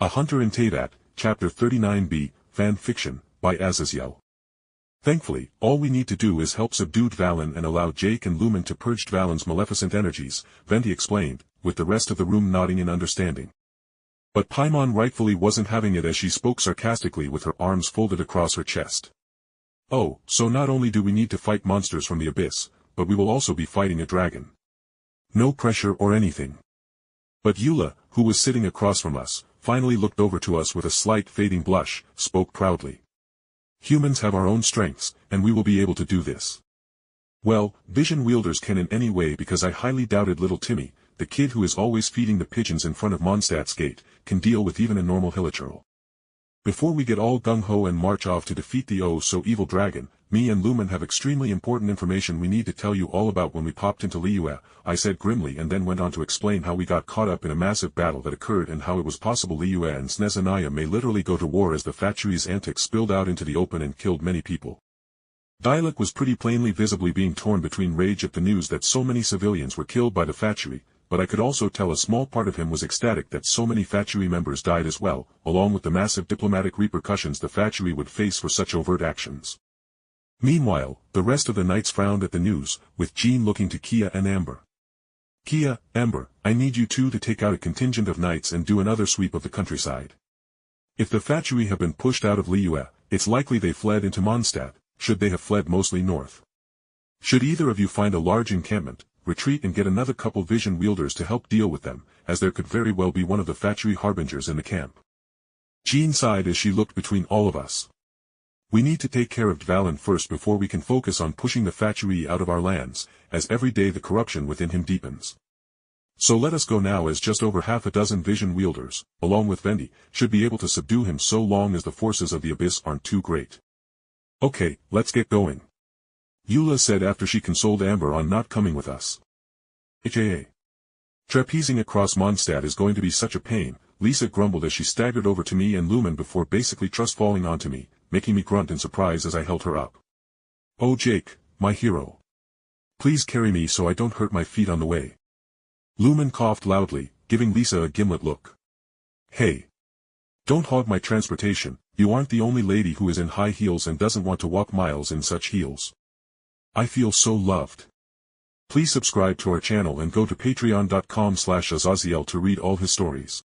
A Hunter in Teyvat, Chapter 39b, Fan Fiction, by Azazyel. Thankfully, all we need to do is help subdue Dvalin and allow Jake and Lumine to purge Dvalin's maleficent energies, Venti explained, with the rest of the room nodding in understanding. But Paimon rightfully wasn't having it as she spoke sarcastically with her arms folded across her chest. Oh, so not only do we need to fight monsters from the abyss, but we will also be fighting a dragon. No pressure or anything. But Eula, who was sitting across from us, finally looked over to us with a slight fading blush, spoke proudly. Humans have our own strengths, and we will be able to do this. Well, vision wielders can in any way because I highly doubted little Timmy, the kid who is always feeding the pigeons in front of Mondstadt's gate, can deal with even a normal hilichurl. Before we get all gung-ho and march off to defeat the oh-so-evil dragon, me and Lumine have extremely important information we need to tell you all about when we popped into Yeyvet, I said grimly and then went on to explain how we got caught up in a massive battle that occurred and how it was possible Yeyvet and Snezanaya may literally go to war as the factory's antics spilled out into the open and killed many people. Dialog was pretty plainly visibly being torn between rage at the news that so many civilians were killed by the factory, but I could also tell a small part of him was ecstatic that so many factory members died as well, along with the massive diplomatic repercussions the factory would face for such overt actions. Meanwhile, the rest of the knights frowned at the news, with Jean looking to Kia and Amber. Kia, Amber, I need you two to take out a contingent of knights and do another sweep of the countryside. If the factory have been pushed out of Yeyvet, it's likely they fled into Mondstadt, should they have fled mostly north. Should either of you find a large encampment, retreat and get another couple vision wielders to help deal with them, as there could very well be one of the factory harbingers in the camp. Jean sighed as she looked between all of us. We need to take care of Dvalin first before we can focus on pushing the factory out of our lands, as every day the corruption within him deepens. So let us go now as just over half a dozen vision wielders, along with Venti, should be able to subdue him so long as the forces of the abyss aren't too great. Okay, let's get going. Eula said after she consoled Amber on not coming with us. Trapezing across Mondstadt is going to be such a pain, Lisa grumbled as she staggered over to me and Lumine before basically trust falling onto me, making me grunt in surprise as I held her up. Oh Jake, my hero. Please carry me so I don't hurt my feet on the way. Lumine coughed loudly, giving Lisa a gimlet look. Hey. Don't hog my transportation, you aren't the only lady who is in high heels and doesn't want to walk miles in such heels. I feel so loved. Please subscribe to our channel and go to patreon.com/Azazyel to read all his stories.